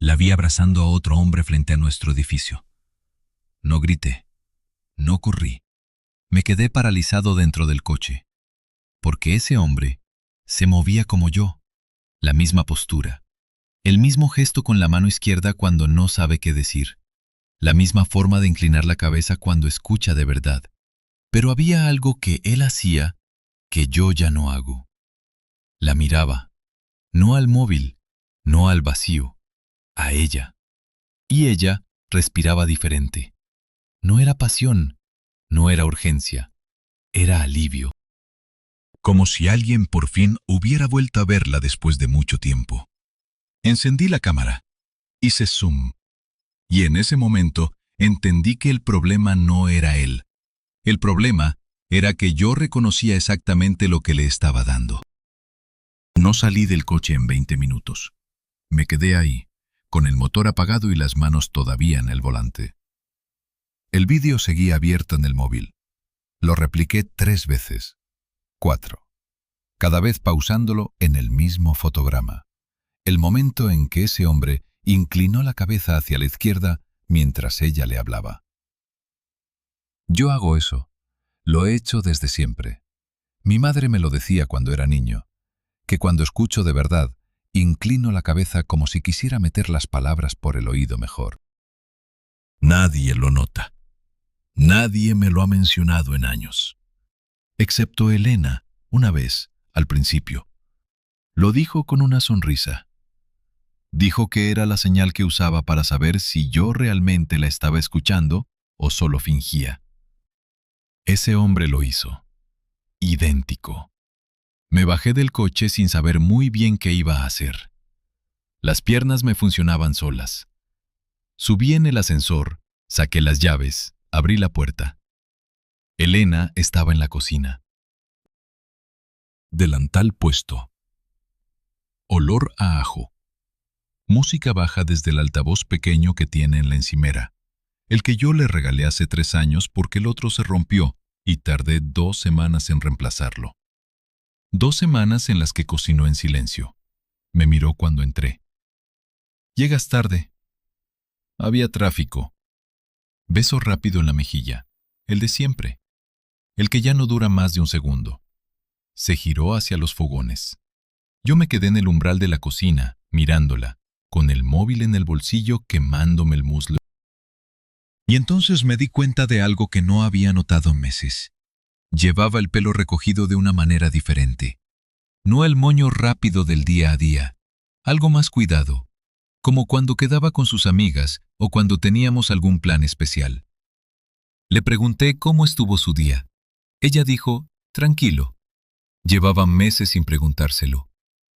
La vi abrazando a otro hombre frente a nuestro edificio. No grité, no corrí. Me quedé paralizado dentro del coche, porque ese hombre se movía como yo, la misma postura, el mismo gesto con la mano izquierda cuando no sabe qué decir, la misma forma de inclinar la cabeza cuando escucha de verdad. Pero había algo que él hacía que yo ya no hago. La miraba, no al móvil, no al vacío, a ella. Y ella respiraba diferente. No era pasión, no era urgencia, era alivio. Como si alguien por fin hubiera vuelto a verla después de mucho tiempo. Encendí la cámara, hice zoom, y en ese momento entendí que el problema no era él. El problema era que yo reconocía exactamente lo que le estaba dando. No salí del coche en 20 minutos. Me quedé ahí, con el motor apagado y las manos todavía en el volante. El vídeo seguía abierto en el móvil. Lo repliqué 3 veces. 4. Cada vez pausándolo en el mismo fotograma. El momento en que ese hombre inclinó la cabeza hacia la izquierda mientras ella le hablaba. Yo hago eso. Lo he hecho desde siempre. Mi madre me lo decía cuando era niño, que cuando escucho de verdad, inclino la cabeza como si quisiera meter las palabras por el oído mejor. Nadie lo nota. Nadie me lo ha mencionado en años. Excepto Elena, una vez, al principio. Lo dijo con una sonrisa. Dijo que era la señal que usaba para saber si yo realmente la estaba escuchando o solo fingía. Ese hombre lo hizo. Idéntico. Me bajé del coche sin saber muy bien qué iba a hacer. Las piernas me funcionaban solas. Subí en el ascensor, saqué las llaves, abrí la puerta. Elena estaba en la cocina. Delantal puesto. Olor a ajo. Música baja desde el altavoz pequeño que tiene en la encimera, el que yo le regalé hace 3 años porque el otro se rompió y tardé 2 semanas en reemplazarlo. 2 semanas en las que cocinó en silencio. Me miró cuando entré. Llegas tarde. Había tráfico. Beso rápido en la mejilla, el de siempre, el que ya no dura más de un segundo. Se giró hacia los fogones. Yo me quedé en el umbral de la cocina, mirándola, con el móvil en el bolsillo quemándome el muslo. Y entonces me di cuenta de algo que no había notado en meses. Llevaba el pelo recogido de una manera diferente. No el moño rápido del día a día, algo más cuidado, como cuando quedaba con sus amigas o cuando teníamos algún plan especial. Le pregunté cómo estuvo su día. Ella dijo, tranquilo. Llevaba meses sin preguntárselo,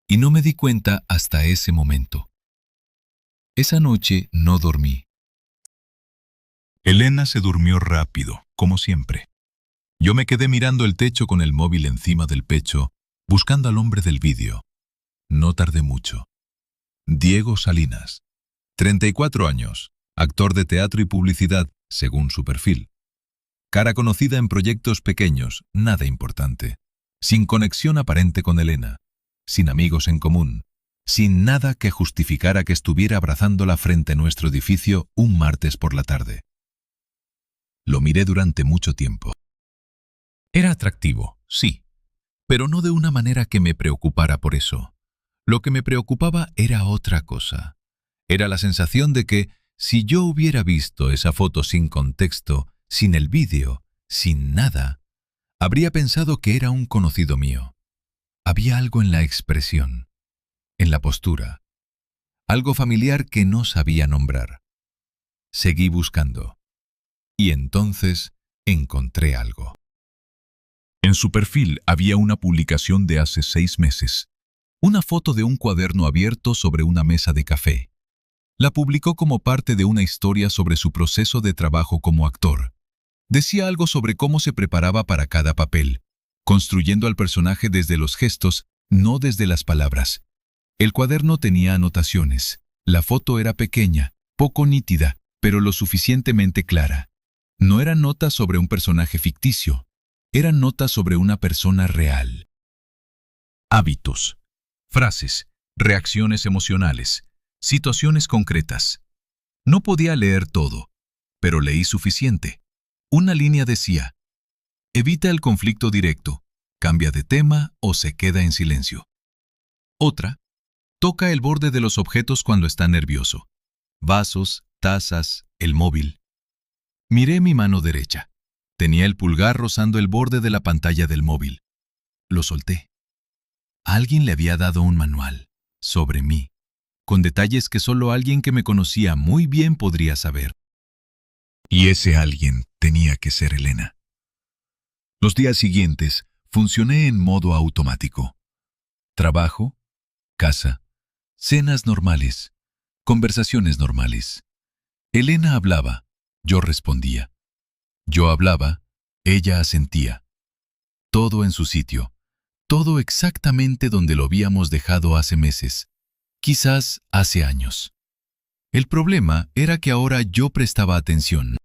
y no me di cuenta hasta ese momento. Esa noche no dormí. Elena se durmió rápido, como siempre. Yo me quedé mirando el techo con el móvil encima del pecho, buscando al hombre del vídeo. No tardé mucho. Diego Salinas, 34 años, actor de teatro y publicidad, según su perfil. Cara conocida en proyectos pequeños, nada importante. Sin conexión aparente con Elena, sin amigos en común, sin nada que justificara que estuviera abrazándola frente a nuestro edificio un martes por la tarde. Lo miré durante mucho tiempo. Era atractivo, sí, pero no de una manera que me preocupara por eso. Lo que me preocupaba era otra cosa. Era la sensación de que, si yo hubiera visto esa foto sin contexto, sin el vídeo, sin nada, habría pensado que era un conocido mío. Había algo en la expresión, en la postura, algo familiar que no sabía nombrar. Seguí buscando. Y entonces encontré algo. En su perfil había una publicación de hace 6 meses. Una foto de un cuaderno abierto sobre una mesa de café. La publicó como parte de una historia sobre su proceso de trabajo como actor. Decía algo sobre cómo se preparaba para cada papel, construyendo al personaje desde los gestos, no desde las palabras. El cuaderno tenía anotaciones. La foto era pequeña, poco nítida, pero lo suficientemente clara. No eran notas sobre un personaje ficticio. Eran notas sobre una persona real. Hábitos, frases, reacciones emocionales, Situaciones concretas. No podía leer todo, pero leí suficiente. Una línea decía: evita el conflicto directo, cambia de tema o se queda en silencio. Otra: toca el borde de los objetos cuando está nervioso. Vasos, tazas, el móvil. Miré mi mano derecha. Tenía el pulgar rozando el borde de la pantalla del móvil. Lo solté. Alguien le había dado un manual sobre mí, con detalles que solo alguien que me conocía muy bien podría saber. Y ese alguien tenía que ser Elena. Los días siguientes funcioné en modo automático. Trabajo, casa, cenas normales, conversaciones normales. Elena hablaba, yo respondía. Yo hablaba, ella asentía. Todo en su sitio, todo exactamente donde lo habíamos dejado hace meses, quizás hace años. El problema era que ahora yo prestaba atención.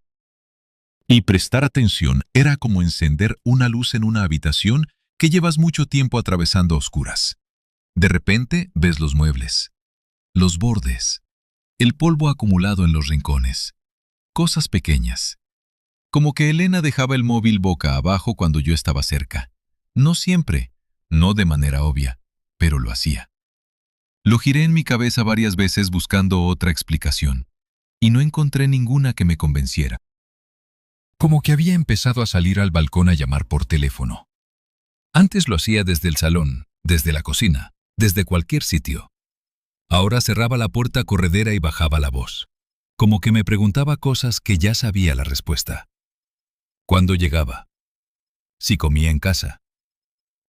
Y prestar atención era como encender una luz en una habitación que llevas mucho tiempo atravesando a oscuras. De repente ves los muebles, los bordes, el polvo acumulado en los rincones, cosas pequeñas. Como que Elena dejaba el móvil boca abajo cuando yo estaba cerca. No siempre, no de manera obvia, pero lo hacía. Lo giré en mi cabeza varias veces buscando otra explicación, y no encontré ninguna que me convenciera. Como que había empezado a salir al balcón a llamar por teléfono. Antes lo hacía desde el salón, desde la cocina, desde cualquier sitio. Ahora cerraba la puerta corredera y bajaba la voz, como que me preguntaba cosas que ya sabía la respuesta. ¿Cuándo llegaba? Si comía en casa.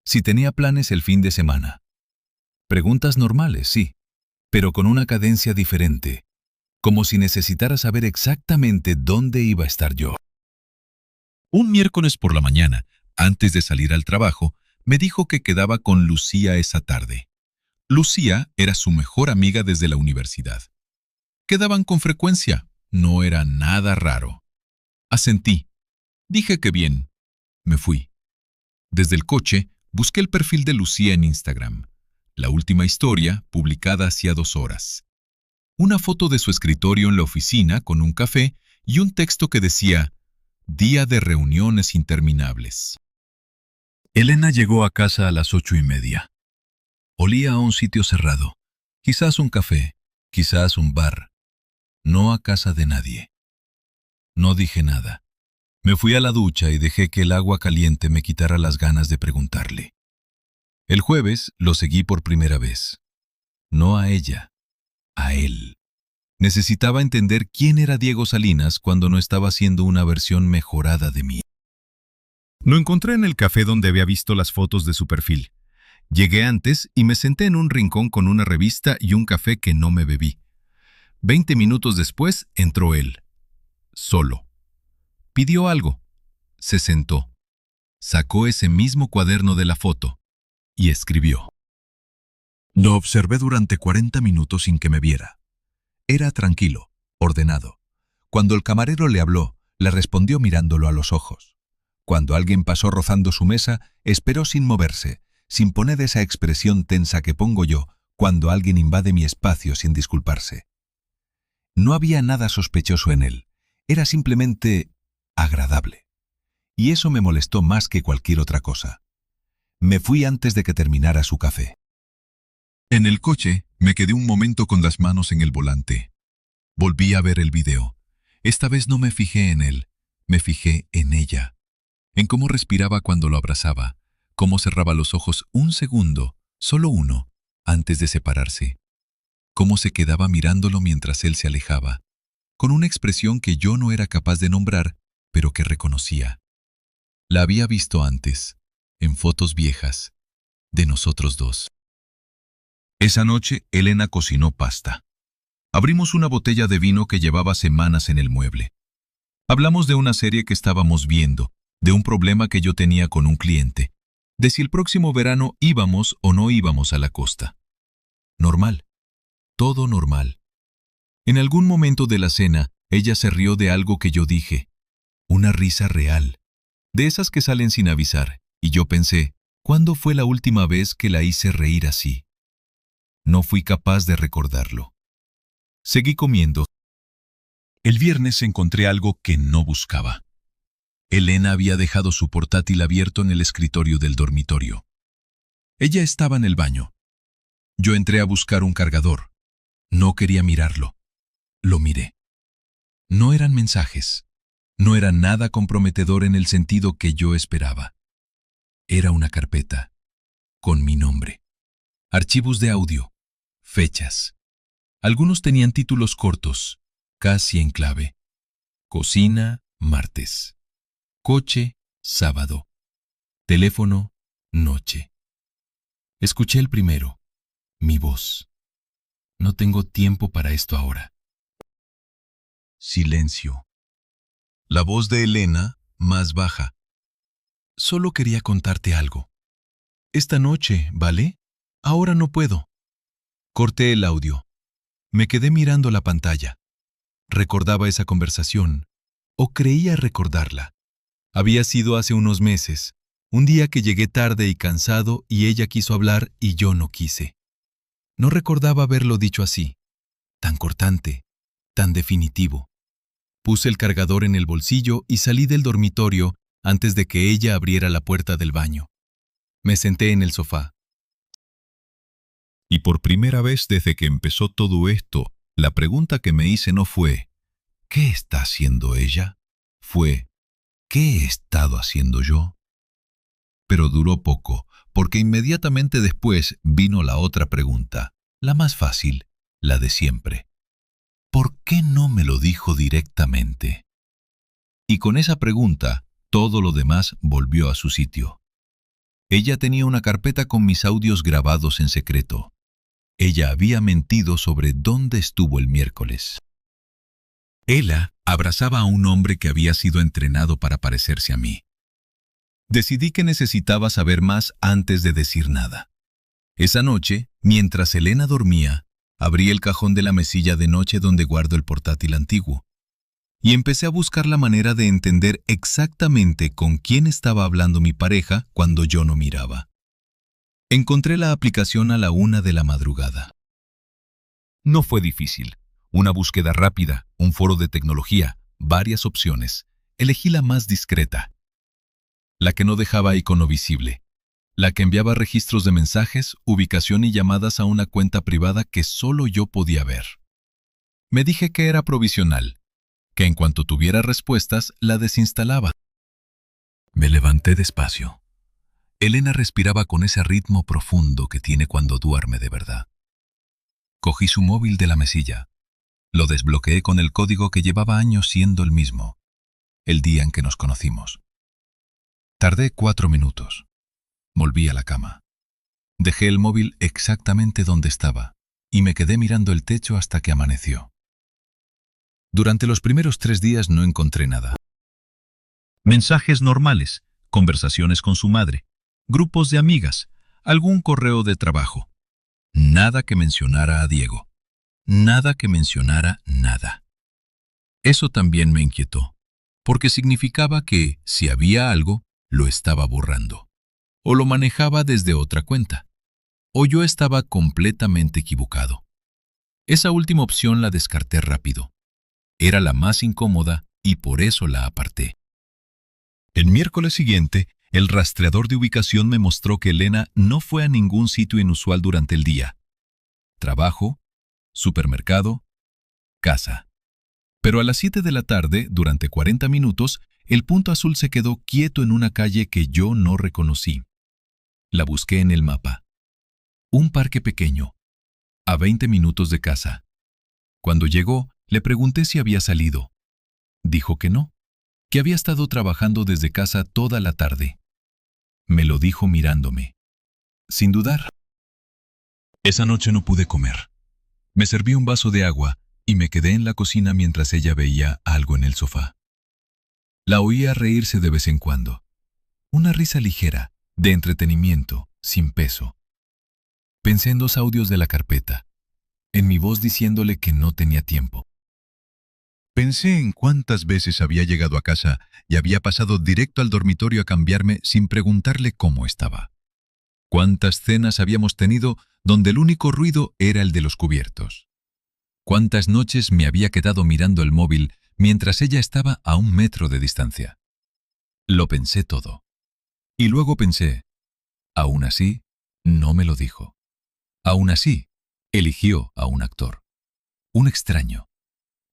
Si tenía planes el fin de semana. Preguntas normales, sí, pero con una cadencia diferente, como si necesitara saber exactamente dónde iba a estar yo. Un miércoles por la mañana, antes de salir al trabajo, me dijo que quedaba con Lucía esa tarde. Lucía era su mejor amiga desde la universidad. Quedaban con frecuencia, no era nada raro. Asentí. Dije que bien. Me fui. Desde el coche, busqué el perfil de Lucía en Instagram. La última historia, publicada hacía 2 horas. Una foto de su escritorio en la oficina con un café y un texto que decía: día de reuniones interminables. Elena llegó a casa a las 8:30. Olía a un sitio cerrado. Quizás un café, quizás un bar. No a casa de nadie. No dije nada. Me fui a la ducha y dejé que el agua caliente me quitara las ganas de preguntarle. El jueves lo seguí por primera vez. No a ella, a él. Necesitaba entender quién era Diego Salinas cuando no estaba haciendo una versión mejorada de mí. Lo encontré en el café donde había visto las fotos de su perfil. Llegué antes y me senté en un rincón con una revista y un café que no me bebí. 20 minutos después entró él. Solo. Pidió algo. Se sentó. Sacó ese mismo cuaderno de la foto y escribió. Lo observé durante 40 minutos sin que me viera. Era tranquilo, ordenado. Cuando el camarero le habló, le respondió mirándolo a los ojos. Cuando alguien pasó rozando su mesa, esperó sin moverse, sin poner esa expresión tensa que pongo yo cuando alguien invade mi espacio sin disculparse. No había nada sospechoso en él. Era simplemente agradable. Y eso me molestó más que cualquier otra cosa. Me fui antes de que terminara su café. En el coche, me quedé un momento con las manos en el volante. Volví a ver el video. Esta vez no me fijé en él, me fijé en ella. En cómo respiraba cuando lo abrazaba, cómo cerraba los ojos un segundo, solo uno, antes de separarse. Cómo se quedaba mirándolo mientras él se alejaba, con una expresión que yo no era capaz de nombrar, pero que reconocía. La había visto antes, en fotos viejas, de nosotros dos. Esa noche, Elena cocinó pasta. Abrimos una botella de vino que llevaba semanas en el mueble. Hablamos de una serie que estábamos viendo, de un problema que yo tenía con un cliente, de si el próximo verano íbamos o no íbamos a la costa. Normal. Todo normal. En algún momento de la cena, ella se rió de algo que yo dije. Una risa real. De esas que salen sin avisar, y yo pensé, ¿cuándo fue la última vez que la hice reír así? No fui capaz de recordarlo. Seguí comiendo. El viernes encontré algo que no buscaba. Elena había dejado su portátil abierto en el escritorio del dormitorio. Ella estaba en el baño. Yo entré a buscar un cargador. No quería mirarlo. Lo miré. No eran mensajes. No era nada comprometedor en el sentido que yo esperaba. Era una carpeta, con mi nombre. Archivos de audio, fechas. Algunos tenían títulos cortos, casi en clave. Cocina, martes. Coche, sábado. Teléfono, noche. Escuché el primero, mi voz. No tengo tiempo para esto ahora. Silencio. La voz de Elena, más baja. Solo quería contarte algo. Esta noche, ¿vale? Ahora no puedo. Corté el audio. Me quedé mirando la pantalla. Recordaba esa conversación, o creía recordarla. Había sido hace unos meses, un día que llegué tarde y cansado y ella quiso hablar y yo no quise. No recordaba haberlo dicho así, tan cortante, tan definitivo. Puse el cargador en el bolsillo y salí del dormitorio antes de que ella abriera la puerta del baño. Me senté en el sofá. Y por primera vez desde que empezó todo esto, la pregunta que me hice no fue ¿qué está haciendo ella? Fue ¿qué he estado haciendo yo? Pero duró poco, porque inmediatamente después vino la otra pregunta, la más fácil, la de siempre. ¿Por qué no me lo dijo directamente? Y con esa pregunta, todo lo demás volvió a su sitio. Ella tenía una carpeta con mis audios grabados en secreto. Ella había mentido sobre dónde estuvo el miércoles. Ella abrazaba a un hombre que había sido entrenado para parecerse a mí. Decidí que necesitaba saber más antes de decir nada. Esa noche, mientras Elena dormía, abrí el cajón de la mesilla de noche donde guardo el portátil antiguo. Y empecé a buscar la manera de entender exactamente con quién estaba hablando mi pareja cuando yo no miraba. Encontré la aplicación a la 1 de la madrugada. No fue difícil. Una búsqueda rápida, un foro de tecnología, varias opciones. Elegí la más discreta. La que no dejaba icono visible. La que enviaba registros de mensajes, ubicación y llamadas a una cuenta privada que solo yo podía ver. Me dije que era provisional, que en cuanto tuviera respuestas, la desinstalaba. Me levanté despacio. Elena respiraba con ese ritmo profundo que tiene cuando duerme de verdad. Cogí su móvil de la mesilla. Lo desbloqueé con el código que llevaba años siendo el mismo, el día en que nos conocimos. Tardé 4 minutos. Volví a la cama. Dejé el móvil exactamente donde estaba y me quedé mirando el techo hasta que amaneció. Durante los primeros 3 días no encontré nada. Mensajes normales, conversaciones con su madre, grupos de amigas, algún correo de trabajo. Nada que mencionara a Diego. Nada que mencionara nada. Eso también me inquietó, porque significaba que, si había algo, lo estaba borrando. O lo manejaba desde otra cuenta. O yo estaba completamente equivocado. Esa última opción la descarté rápido. Era la más incómoda y por eso la aparté. El miércoles siguiente, el rastreador de ubicación me mostró que Elena no fue a ningún sitio inusual durante el día. Trabajo, supermercado, casa. Pero a las 7 de la tarde, durante 40 minutos, el punto azul se quedó quieto en una calle que yo no reconocí. La busqué en el mapa. Un parque pequeño, a 20 minutos de casa. Cuando llegó, le pregunté si había salido. Dijo que no, que había estado trabajando desde casa toda la tarde. Me lo dijo mirándome, sin dudar. Esa noche no pude comer. Me serví un vaso de agua y me quedé en la cocina mientras ella veía algo en el sofá. La oía reírse de vez en cuando. Una risa ligera, de entretenimiento, sin peso. Pensé en 2 audios de la carpeta, en mi voz diciéndole que no tenía tiempo. Pensé en cuántas veces había llegado a casa y había pasado directo al dormitorio a cambiarme sin preguntarle cómo estaba. Cuántas cenas habíamos tenido donde el único ruido era el de los cubiertos. ¿Cuántas noches me había quedado mirando el móvil mientras ella estaba a 1 metro de distancia? Lo pensé todo. Y luego pensé, aún así, no me lo dijo. Aún así, eligió a un actor. Un extraño.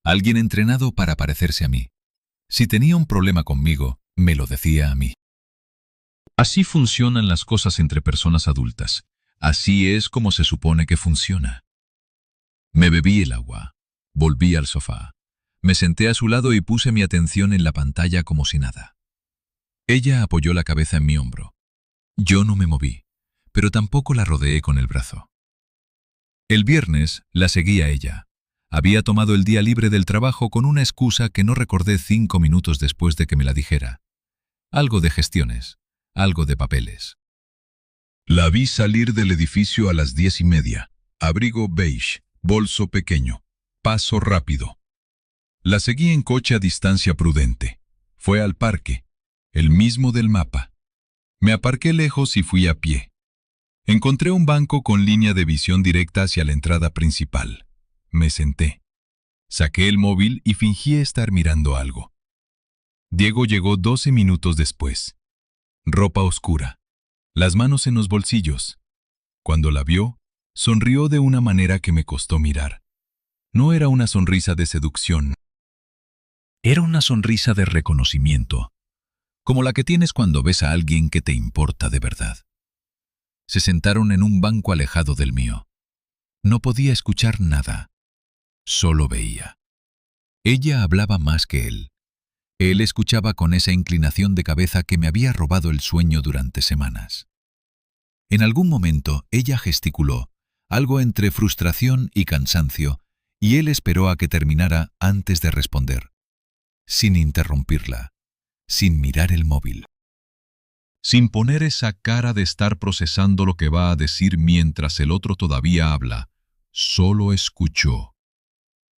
Alguien entrenado para parecerse a mí. Si tenía un problema conmigo, me lo decía a mí. Así funcionan las cosas entre personas adultas. Así es como se supone que funciona. Me bebí el agua. Volví al sofá. Me senté a su lado y puse mi atención en la pantalla como si nada. Ella apoyó la cabeza en mi hombro. Yo no me moví, pero tampoco la rodeé con el brazo. El viernes la seguí a ella. Había tomado el día libre del trabajo con una excusa que no recordé 5 minutos después de que me la dijera. Algo de gestiones, algo de papeles. La vi salir del edificio a las 10:30. Abrigo beige, bolso pequeño, paso rápido. La seguí en coche a distancia prudente. Fue al parque, el mismo del mapa. Me aparqué lejos y fui a pie. Encontré un banco con línea de visión directa hacia la entrada principal. Me senté. Saqué el móvil y fingí estar mirando algo. Diego llegó 12 minutos después. Ropa oscura. Las manos en los bolsillos. Cuando la vio, sonrió de una manera que me costó mirar. No era una sonrisa de seducción. Era una sonrisa de reconocimiento, como la que tienes cuando ves a alguien que te importa de verdad. Se sentaron en un banco alejado del mío. No podía escuchar nada. Solo veía. Ella hablaba más que él. Él escuchaba con esa inclinación de cabeza que me había robado el sueño durante semanas. En algún momento ella gesticuló, algo entre frustración y cansancio, y él esperó a que terminara antes de responder, sin interrumpirla, sin mirar el móvil. Sin poner esa cara de estar procesando lo que va a decir mientras el otro todavía habla, solo escuchó.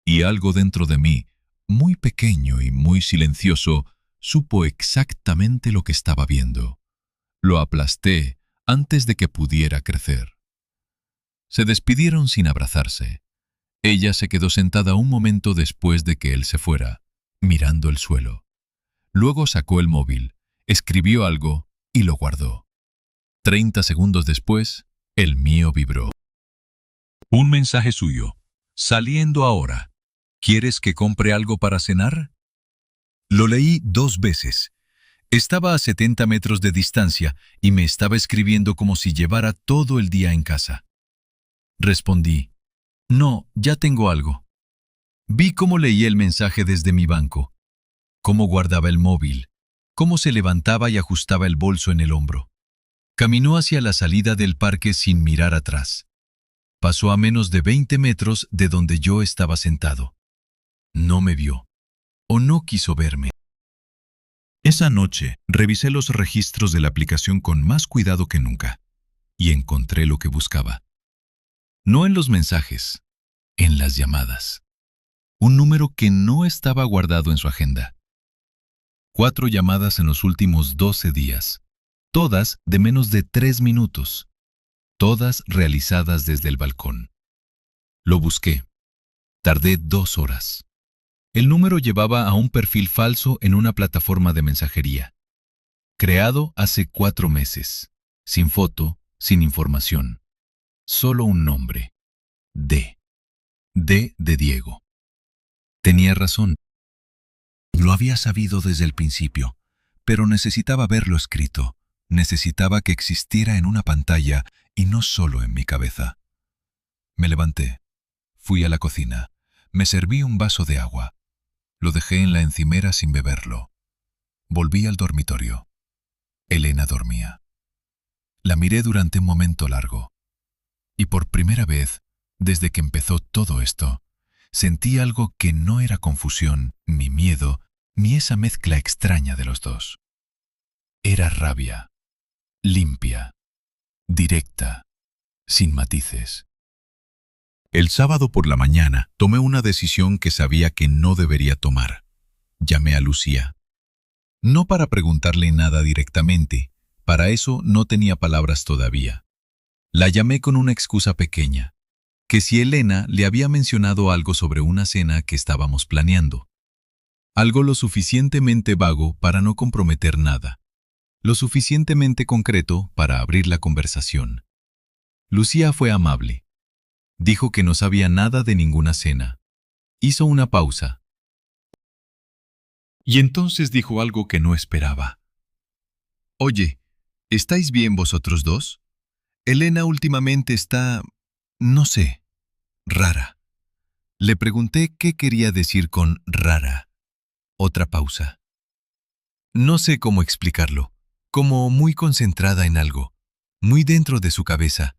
Y algo dentro de mí, muy pequeño y muy silencioso, supo exactamente lo que estaba viendo. Lo aplasté antes de que pudiera crecer. Se despidieron sin abrazarse. Ella se quedó sentada un momento después de que él se fuera, mirando el suelo. Luego sacó el móvil, escribió algo y lo guardó. 30 segundos después, el mío vibró. Un mensaje suyo. Saliendo ahora. ¿Quieres que compre algo para cenar? Lo leí 2 veces. Estaba a 70 metros de distancia y me estaba escribiendo como si llevara todo el día en casa. Respondí, no, ya tengo algo. Vi cómo leía el mensaje desde mi banco, cómo guardaba el móvil, cómo se levantaba y ajustaba el bolso en el hombro. Caminó hacia la salida del parque sin mirar atrás. Pasó a menos de 20 metros de donde yo estaba sentado. No me vio, o no quiso verme. Esa noche revisé los registros de la aplicación con más cuidado que nunca, y encontré lo que buscaba. No en los mensajes, en las llamadas. Un número que no estaba guardado en su agenda. 4 llamadas en los últimos 12 días, todas de menos de 3 minutos, todas realizadas desde el balcón. Lo busqué. Tardé 2 horas. El número llevaba a un perfil falso en una plataforma de mensajería. Creado hace 4 meses. Sin foto, sin información. Solo un nombre. D. D de Diego. Tenía razón. Lo había sabido desde el principio, pero necesitaba verlo escrito. Necesitaba que existiera en una pantalla y no solo en mi cabeza. Me levanté. Fui a la cocina. Me serví un vaso de agua. Lo dejé en la encimera sin beberlo. Volví al dormitorio. Elena dormía. La miré durante un momento largo. Y por primera vez, desde que empezó todo esto, sentí algo que no era confusión, ni miedo, ni esa mezcla extraña de los dos. Era rabia, limpia, directa, sin matices. El sábado por la mañana tomé una decisión que sabía que no debería tomar. Llamé a Lucía. No para preguntarle nada directamente, para eso no tenía palabras todavía. La llamé con una excusa pequeña. que si Elena le había mencionado algo sobre una cena que estábamos planeando. Algo lo suficientemente vago para no comprometer nada, lo suficientemente concreto para abrir la conversación. Lucía fue amable. Dijo que no sabía nada de ninguna cena. Hizo una pausa. Y entonces dijo algo que no esperaba. Oye, ¿estáis bien vosotros dos? Elena últimamente está, no sé, rara. Le pregunté qué quería decir con rara. Otra pausa. No sé cómo explicarlo, como muy concentrada en algo, muy dentro de su cabeza.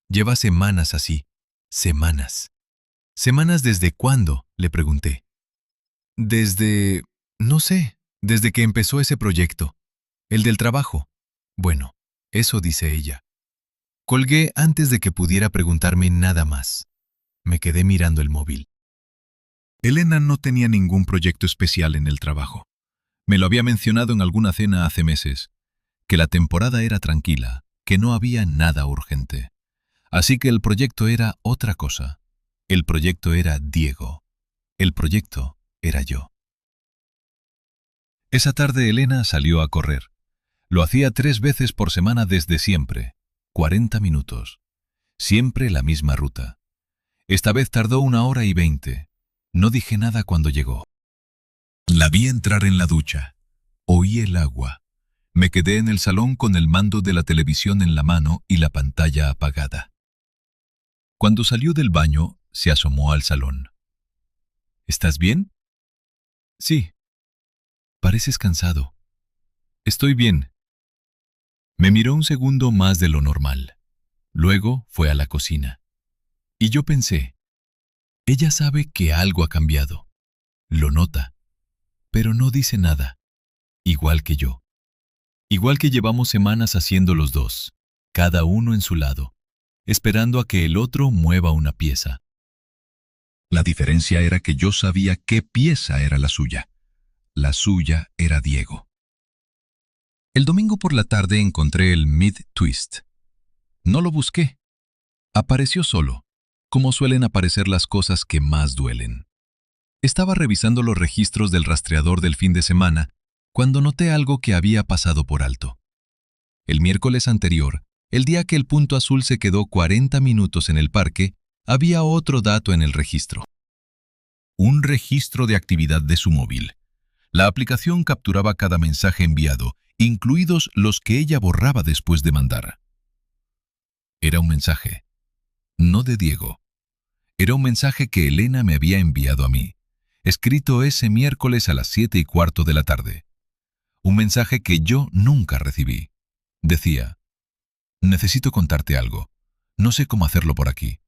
Lleva semanas así, semanas. ¿Semanas desde cuándo?, le pregunté. Desde, no sé, desde que empezó ese proyecto, el del trabajo. Bueno, eso dice ella. Colgué antes de que pudiera preguntarme nada más. Me quedé mirando el móvil. Elena no tenía ningún proyecto especial en el trabajo. Me lo había mencionado en alguna cena hace meses, que la temporada era tranquila, que no había nada urgente. Así que el proyecto era otra cosa. El proyecto era Diego. El proyecto era yo. Esa tarde Elena salió a correr. Lo hacía 3 veces por semana desde siempre. 40 minutos. Siempre la misma ruta. Esta vez tardó 1 hora y 20. No dije nada cuando llegó. La vi entrar en la ducha. Oí el agua. Me quedé en el salón con el mando de la televisión en la mano y la pantalla apagada. Cuando salió del baño, se asomó al salón. ¿Estás bien? Sí. Pareces cansado. Estoy bien. Me miró un segundo más de lo normal. Luego fue a la cocina. Y yo pensé, ella sabe que algo ha cambiado. Lo nota, pero no dice nada. Igual que yo. Igual que llevamos semanas haciendo los dos, cada uno en su lado, esperando a que el otro mueva una pieza. La diferencia era que yo sabía qué pieza era la suya. La suya era Diego. El domingo por la tarde encontré el mid-twist. No lo busqué. Apareció solo, como suelen aparecer las cosas que más duelen. Estaba revisando los registros del rastreador del fin de semana cuando noté algo que había pasado por alto. El miércoles anterior, el día que el punto azul se quedó 40 minutos en el parque, había otro dato en el registro. Un registro de actividad de su móvil. La aplicación capturaba cada mensaje enviado, incluidos los que ella borraba después de mandar. Era un mensaje, no de Diego. Era un mensaje que Elena me había enviado a mí, escrito ese miércoles a las 7:15 de la tarde. Un mensaje que yo nunca recibí. Decía, necesito contarte algo. No sé cómo hacerlo por aquí,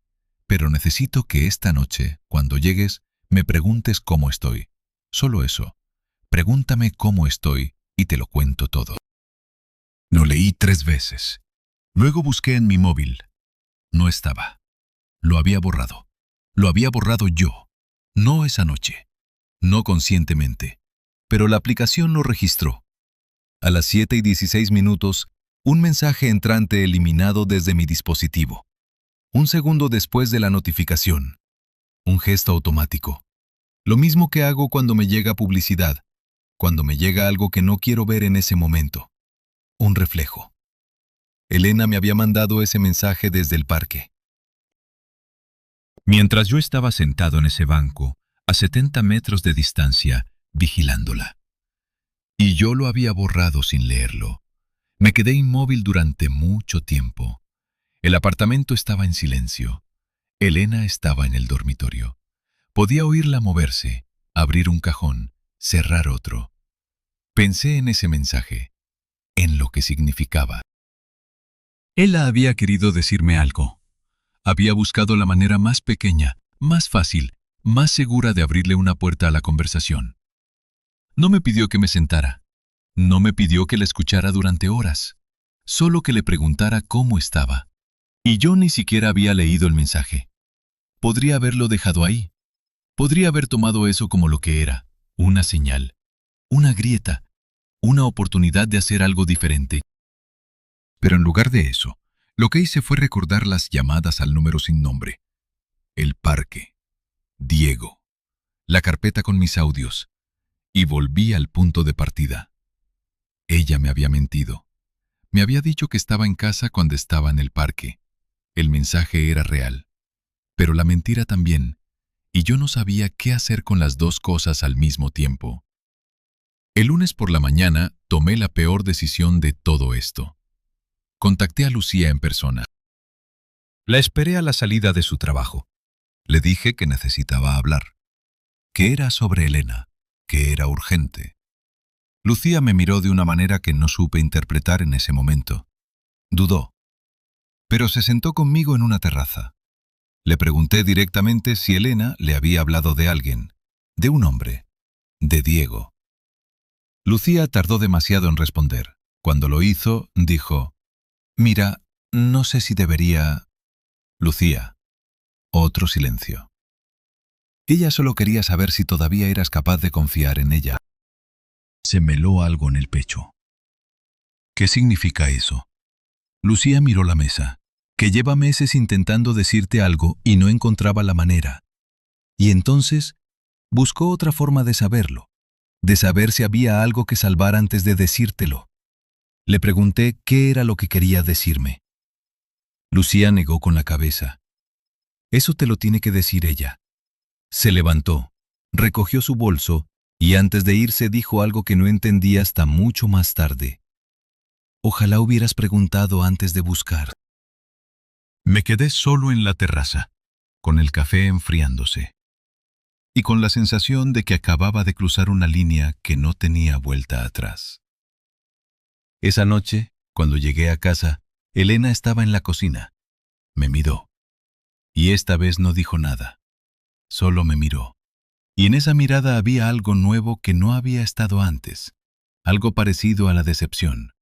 pero necesito que esta noche, cuando llegues, me preguntes cómo estoy. Solo eso. Pregúntame cómo estoy y te lo cuento todo. Lo leí 3 veces. Luego busqué en mi móvil. No estaba. Lo había borrado. Lo había borrado yo. No esa noche. No conscientemente. Pero la aplicación lo registró. A las 7:16, un mensaje entrante eliminado desde mi dispositivo. Un segundo después de la notificación. Un gesto automático. Lo mismo que hago cuando me llega publicidad, cuando me llega algo que no quiero ver en ese momento. Un reflejo. Elena me había mandado ese mensaje desde el parque. Mientras yo estaba sentado en ese banco, a 70 metros de distancia, vigilándola. Y yo lo había borrado sin leerlo. Me quedé inmóvil durante mucho tiempo. El apartamento estaba en silencio. Elena estaba en el dormitorio. Podía oírla moverse, abrir un cajón, cerrar otro. Pensé en ese mensaje, en lo que significaba. Ella había querido decirme algo. Había buscado la manera más pequeña, más fácil, más segura de abrirle una puerta a la conversación. No me pidió que me sentara. No me pidió que la escuchara durante horas. Solo que le preguntara cómo estaba. Y yo ni siquiera había leído el mensaje. Podría haberlo dejado ahí. Podría haber tomado eso como lo que era, una señal, una grieta, una oportunidad de hacer algo diferente. Pero en lugar de eso, lo que hice fue recordar las llamadas al número sin nombre. el parque, Diego, la carpeta con mis audios, y volví al punto de partida. Ella me había mentido. Me había dicho que estaba en casa cuando estaba en el parque. El mensaje era real, pero la mentira también, y yo no sabía qué hacer con las dos cosas al mismo tiempo. El lunes por la mañana tomé la peor decisión de todo esto. Contacté a Lucía en persona. La esperé a la salida de su trabajo. Le dije que necesitaba hablar, que era sobre Elena, que era urgente. Lucía me miró de una manera que no supe interpretar en ese momento. Dudó, pero se sentó conmigo en una terraza. Le pregunté directamente si Elena le había hablado de alguien, de un hombre, de Diego. Lucía tardó demasiado en responder. Cuando lo hizo, dijo: «Mira, no sé si debería...». Lucía. Otro silencio. Ella solo quería saber si todavía eras capaz de confiar en ella. Se me heló algo en el pecho. ¿Qué significa eso? Lucía miró la mesa, que lleva meses intentando decirte algo y no encontraba la manera. Y entonces buscó otra forma de saberlo, de saber si había algo que salvar antes de decírtelo. Le pregunté qué era lo que quería decirme. Lucía negó con la cabeza. Eso te lo tiene que decir ella. Se levantó, recogió su bolso y antes de irse dijo algo que no entendí hasta mucho más tarde. Ojalá hubieras preguntado antes de buscar. Me quedé solo en la terraza, con el café enfriándose, y con la sensación de que acababa de cruzar una línea que no tenía vuelta atrás. Esa noche, cuando llegué a casa, Elena estaba en la cocina. Me miró. Y esta vez no dijo nada. Solo me miró. Y en esa mirada había algo nuevo que no había estado antes. Algo parecido a la decepción.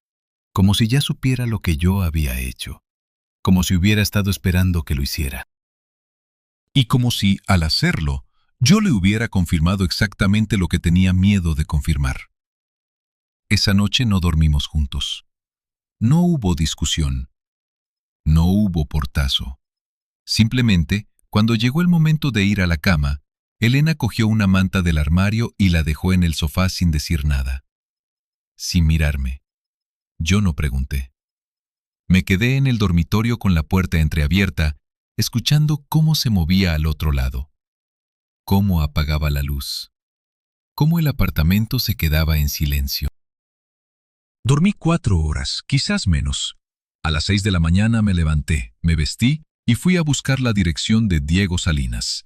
Como si ya supiera lo que yo había hecho. Como si hubiera estado esperando que lo hiciera. Y como si, al hacerlo, yo le hubiera confirmado exactamente lo que tenía miedo de confirmar. Esa noche no dormimos juntos. No hubo discusión. No hubo portazo. Simplemente, cuando llegó el momento de ir a la cama, Elena cogió una manta del armario y la dejó en el sofá sin decir nada. Sin mirarme. Yo no pregunté. Me quedé en el dormitorio con la puerta entreabierta, escuchando cómo se movía al otro lado. Cómo apagaba la luz. Cómo el apartamento se quedaba en silencio. Dormí 4 horas, quizás menos. A las 6 de la mañana me levanté, me vestí y fui a buscar la dirección de Diego Salinas.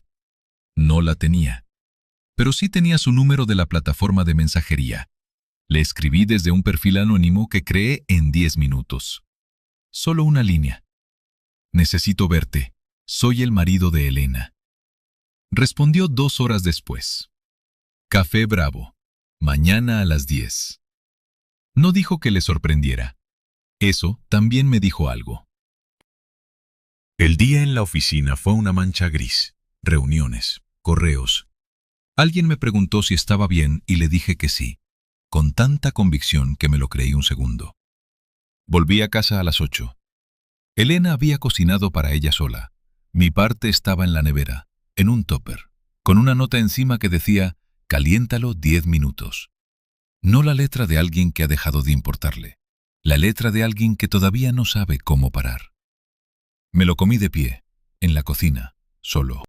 No la tenía, pero sí tenía su número de la plataforma de mensajería. Le escribí desde un perfil anónimo que creé en 10 minutos. Solo una línea. Necesito verte. Soy el marido de Elena. Respondió 2 horas después. Café Bravo. Mañana a las 10. No dijo que le sorprendiera. Eso también me dijo algo. El día en la oficina fue una mancha gris. Reuniones, correos. Alguien me preguntó si estaba bien y le dije que sí, con tanta convicción que me lo creí un segundo. Volví a casa a las 8. Elena había cocinado para ella sola. Mi parte estaba en la nevera, en un tupper, con una nota encima que decía: caliéntalo 10 minutos. No la letra de alguien que ha dejado de importarle, la letra de alguien que todavía no sabe cómo parar. Me lo comí de pie, en la cocina, solo.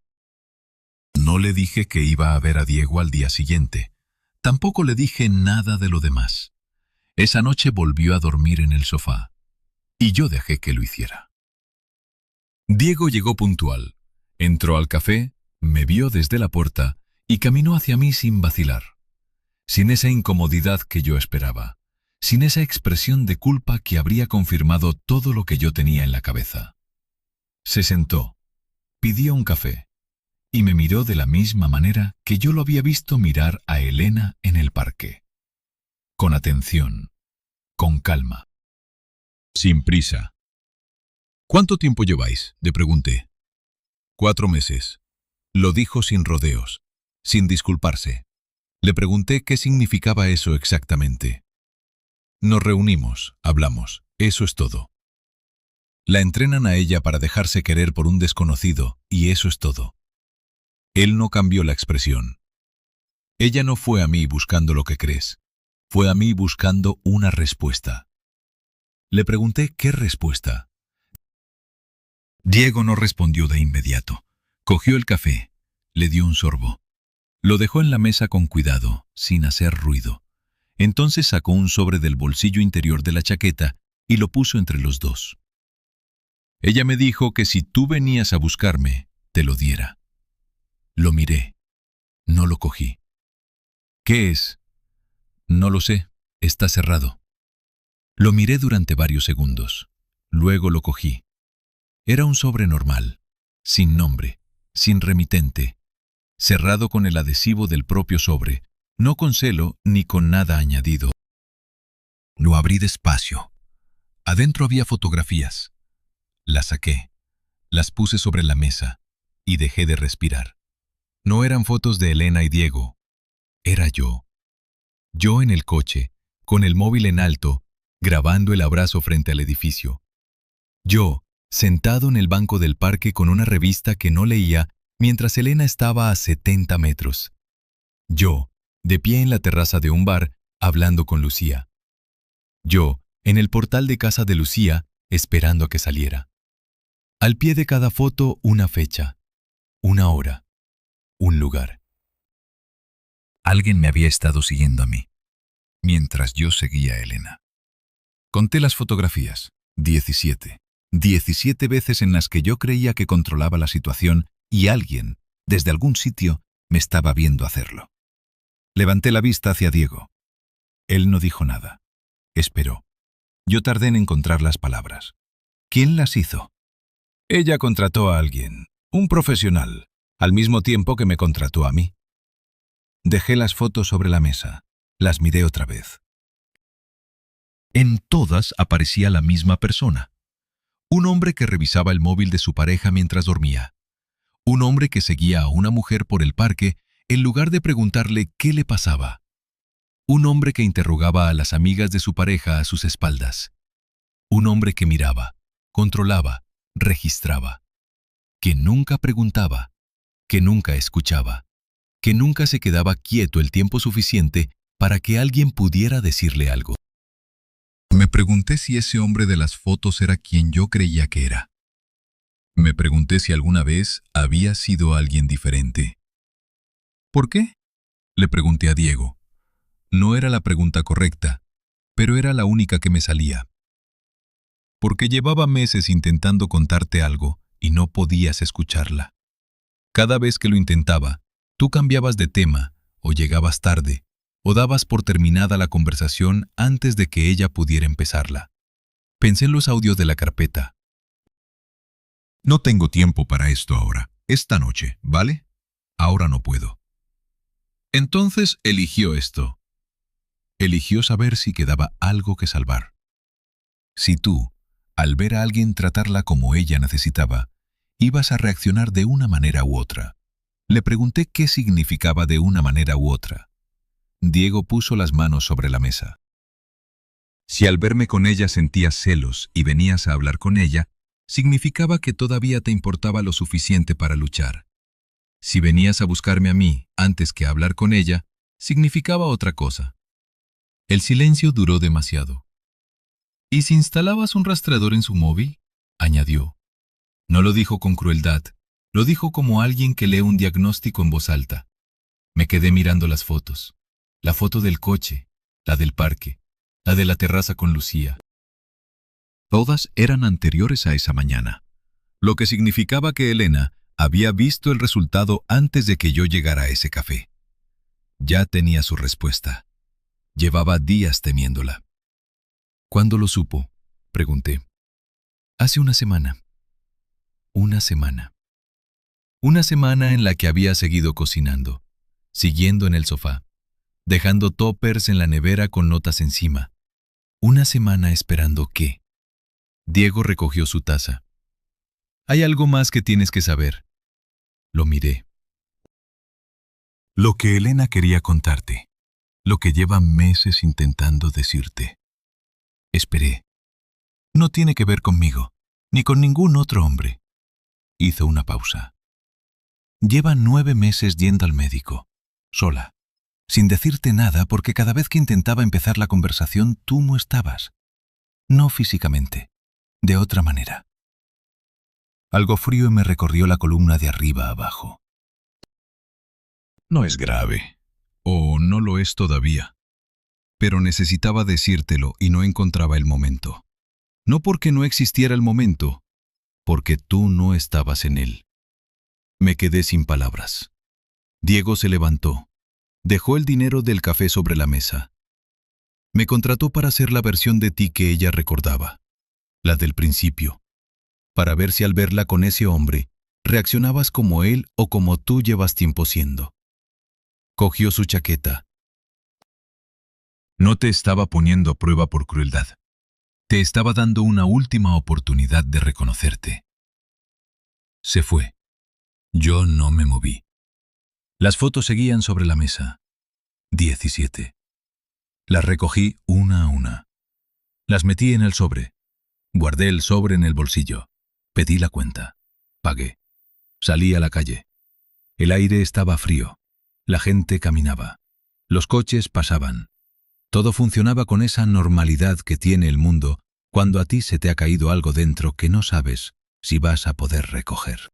No le dije que iba a ver a Diego al día siguiente. Tampoco le dije nada de lo demás. Esa noche volvió a dormir en el sofá, y yo dejé que lo hiciera. Diego llegó puntual. Entró al café, me vio desde la puerta y caminó hacia mí sin vacilar. Sin esa incomodidad que yo esperaba, sin esa expresión de culpa que habría confirmado todo lo que yo tenía en la cabeza. Se sentó, pidió un café y me miró de la misma manera que yo lo había visto mirar a Elena en el parque. Con atención, con calma. Sin prisa. ¿Cuánto tiempo lleváis?, le pregunté. 4 meses. Lo dijo sin rodeos, sin disculparse. Le pregunté qué significaba eso exactamente. Nos reunimos, hablamos, eso es todo. La entrenan a ella para dejarse querer por un desconocido, y eso es todo. Él no cambió la expresión. Ella no fue a mí buscando lo que crees. Fue a mí buscando una respuesta. Le pregunté qué respuesta. Diego no respondió de inmediato. Cogió el café, le dio un sorbo. Lo dejó en la mesa con cuidado, sin hacer ruido. Entonces sacó un sobre del bolsillo interior de la chaqueta y lo puso entre los dos. Ella me dijo que si tú venías a buscarme, te lo diera. Lo miré. No lo cogí. ¿Qué es? No lo sé. Está cerrado. Lo miré durante varios segundos. Luego lo cogí. Era un sobre normal, sin nombre, sin remitente, cerrado con el adhesivo del propio sobre, no con celo ni con nada añadido. Lo abrí despacio. Adentro había fotografías. Las saqué, las puse sobre la mesa y dejé de respirar. No eran fotos de Elena y Diego. Era yo. Yo en el coche, con el móvil en alto, grabando el abrazo frente al edificio. Yo, sentado en el banco del parque con una revista que no leía mientras Elena estaba a 70 metros. Yo, de pie en la terraza de un bar, hablando con Lucía. Yo, en el portal de casa de Lucía, esperando a que saliera. Al pie de cada foto, una fecha, una hora, un lugar. Alguien me había estado siguiendo a mí, mientras yo seguía a Elena. Conté las fotografías, 17. 17 veces en las que yo creía que controlaba la situación y alguien, desde algún sitio, me estaba viendo hacerlo. Levanté la vista hacia Diego. Él no dijo nada. Esperó. Yo tardé en encontrar las palabras. ¿Quién las hizo? Ella contrató a alguien, un profesional, al mismo tiempo que me contrató a mí. Dejé las fotos sobre la mesa. Las miré otra vez. En todas aparecía la misma persona. Un hombre que revisaba el móvil de su pareja mientras dormía. Un hombre que seguía a una mujer por el parque en lugar de preguntarle qué le pasaba. Un hombre que interrogaba a las amigas de su pareja a sus espaldas. Un hombre que miraba, controlaba, registraba. Que nunca preguntaba, que nunca escuchaba, que nunca se quedaba quieto el tiempo suficiente para que alguien pudiera decirle algo. Me pregunté si ese hombre de las fotos era quien yo creía que era. Me pregunté si alguna vez había sido alguien diferente. ¿Por qué? Le pregunté a Diego. No era la pregunta correcta, pero era la única que me salía. Porque llevaba meses intentando contarte algo y no podías escucharla. Cada vez que lo intentaba, tú cambiabas de tema, o llegabas tarde, o dabas por terminada la conversación antes de que ella pudiera empezarla. Pensé en los audios de la carpeta. No tengo tiempo para esto ahora. Esta noche, ¿vale? Ahora no puedo. Entonces eligió esto. Eligió saber si quedaba algo que salvar. Si tú, al ver a alguien tratarla como ella necesitaba, ibas a reaccionar de una manera u otra. Le pregunté qué significaba de una manera u otra. Diego puso las manos sobre la mesa. Si al verme con ella sentías celos y venías a hablar con ella, significaba que todavía te importaba lo suficiente para luchar. Si venías a buscarme a mí antes que a hablar con ella, significaba otra cosa. El silencio duró demasiado. ¿Y si instalabas un rastreador en su móvil? Añadió. No lo dijo con crueldad, lo dijo como alguien que lee un diagnóstico en voz alta. Me quedé mirando las fotos. La foto del coche, la del parque, la de la terraza con Lucía. Todas eran anteriores a esa mañana, lo que significaba que Elena había visto el resultado antes de que yo llegara a ese café. Ya tenía su respuesta. Llevaba días temiéndola. ¿Cuándo lo supo? Pregunté. Hace una semana. Una semana. Una semana en la que había seguido cocinando, siguiendo en el sofá, dejando toppers en la nevera con notas encima. Una semana esperando qué. Diego recogió su taza. Hay algo más que tienes que saber. Lo miré. Lo que Elena quería contarte. Lo que lleva meses intentando decirte. Esperé. No tiene que ver conmigo. ni con ningún otro hombre. Hizo una pausa. Lleva 9 meses yendo al médico, sola, sin decirte nada porque cada vez que intentaba empezar la conversación tú no estabas. No físicamente, de otra manera. Algo frío me recorrió la columna de arriba a abajo. No es grave, o no lo es todavía, pero necesitaba decírtelo y no encontraba el momento. No porque no existiera el momento, porque tú no estabas en él. Me quedé sin palabras. Diego se levantó, dejó el dinero del café sobre la mesa. Me contrató para hacer la versión de ti que ella recordaba, la del principio, para ver si al verla con ese hombre, reaccionabas como él o como tú llevas tiempo siendo. Cogió su chaqueta. No te estaba poniendo a prueba por crueldad. Te estaba dando una última oportunidad de reconocerte. Se fue. Yo no me moví. Las fotos seguían sobre la mesa. 17. Las recogí una a una. Las metí en el sobre. Guardé el sobre en el bolsillo. Pedí la cuenta. Pagué. Salí a la calle. El aire estaba frío. La gente caminaba. Los coches pasaban. Todo funcionaba con esa normalidad que tiene el mundo cuando a ti se te ha caído algo dentro que no sabes si vas a poder recoger.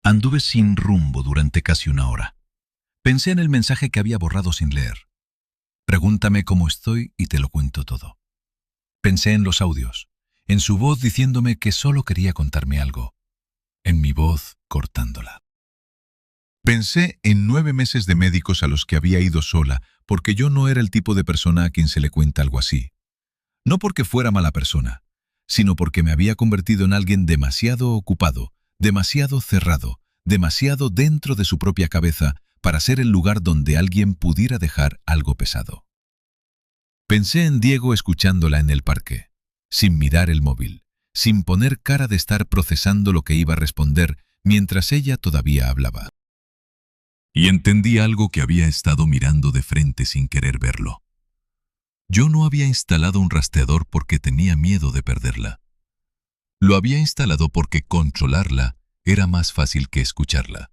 Anduve sin rumbo durante casi una hora. Pensé en el mensaje que había borrado sin leer. Pregúntame cómo estoy y te lo cuento todo. Pensé en los audios, en su voz diciéndome que solo quería contarme algo, en mi voz cortándola. Pensé en 9 meses de médicos a los que había ido sola, porque yo no era el tipo de persona a quien se le cuenta algo así. No porque fuera mala persona, sino porque me había convertido en alguien demasiado ocupado, demasiado cerrado, demasiado dentro de su propia cabeza para ser el lugar donde alguien pudiera dejar algo pesado. Pensé en Diego escuchándola en el parque, sin mirar el móvil, sin poner cara de estar procesando lo que iba a responder mientras ella todavía hablaba. Y entendí algo que había estado mirando de frente sin querer verlo. Yo no había instalado un rastreador porque tenía miedo de perderla. Lo había instalado porque controlarla era más fácil que escucharla.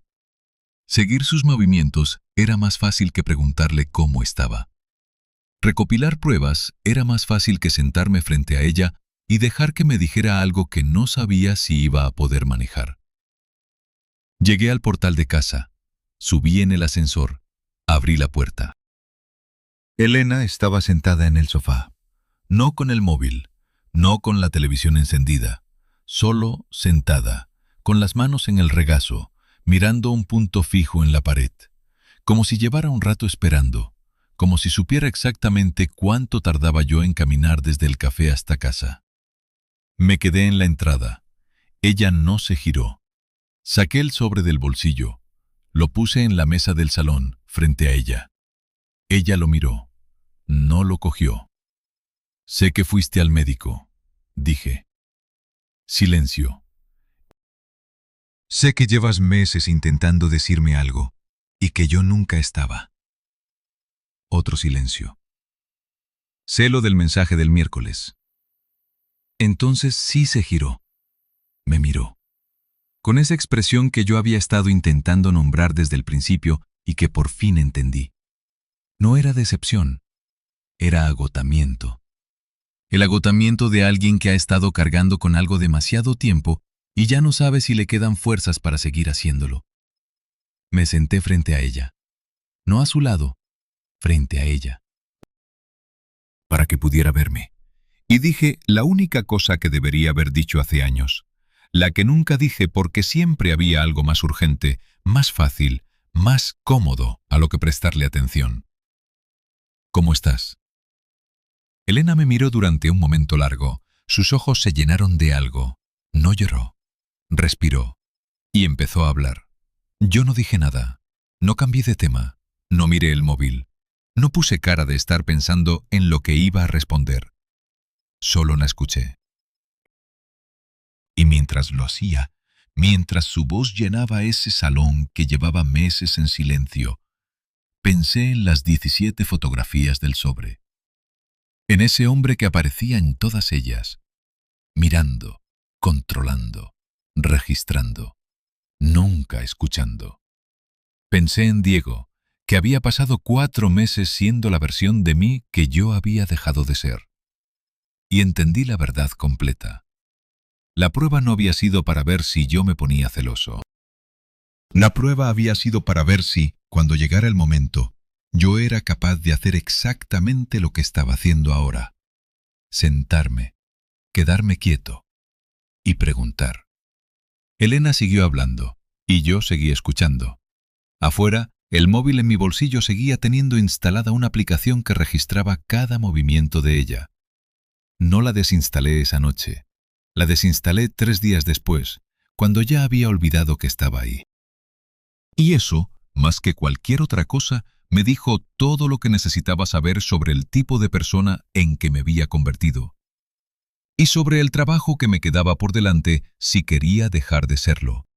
Seguir sus movimientos era más fácil que preguntarle cómo estaba. Recopilar pruebas era más fácil que sentarme frente a ella y dejar que me dijera algo que no sabía si iba a poder manejar. Llegué al portal de casa, subí en el ascensor, abrí la puerta. Elena estaba sentada en el sofá, no con el móvil, no con la televisión encendida, solo sentada, con las manos en el regazo, mirando un punto fijo en la pared, como si llevara un rato esperando, como si supiera exactamente cuánto tardaba yo en caminar desde el café hasta casa. Me quedé en la entrada. Ella no se giró. Saqué el sobre del bolsillo. Lo puse en la mesa del salón, frente a ella. Ella lo miró. No lo cogió. Sé que fuiste al médico, dije. Silencio. Sé que llevas meses intentando decirme algo, y que yo nunca estaba. Otro silencio. Sé lo del mensaje del miércoles. Entonces sí se giró. Me miró. Con esa expresión que yo había estado intentando nombrar desde el principio y que por fin entendí. No era decepción, era agotamiento. El agotamiento de alguien que ha estado cargando con algo demasiado tiempo y ya no sabe si le quedan fuerzas para seguir haciéndolo. Me senté frente a ella, no a su lado, frente a ella, para que pudiera verme. Y dije la única cosa que debería haber dicho hace años, la que nunca dije porque siempre había algo más urgente, más fácil, más cómodo a lo que prestarle atención. ¿Cómo estás? Elena me miró durante un momento largo. Sus ojos se llenaron de algo. No lloró. Respiró. Y empezó a hablar. Yo no dije nada. No cambié de tema. No miré el móvil. No puse cara de estar pensando en lo que iba a responder. Solo la escuché. Y mientras lo hacía, mientras su voz llenaba ese salón que llevaba meses en silencio, pensé en las 17 fotografías del sobre. En ese hombre que aparecía en todas ellas, mirando, controlando, registrando, nunca escuchando. Pensé en Diego, que había pasado 4 meses siendo la versión de mí que yo había dejado de ser. Y entendí la verdad completa. La prueba no había sido para ver si yo me ponía celoso. La prueba había sido para ver si, cuando llegara el momento, yo era capaz de hacer exactamente lo que estaba haciendo ahora. Sentarme, quedarme quieto y preguntar. Elena siguió hablando y yo seguí escuchando. Afuera, el móvil en mi bolsillo seguía teniendo instalada una aplicación que registraba cada movimiento de ella. No la desinstalé esa noche. La desinstalé 3 días después, cuando ya había olvidado que estaba ahí. Y eso, más que cualquier otra cosa, me dijo todo lo que necesitaba saber sobre el tipo de persona en que me había convertido. Y sobre el trabajo que me quedaba por delante si quería dejar de serlo.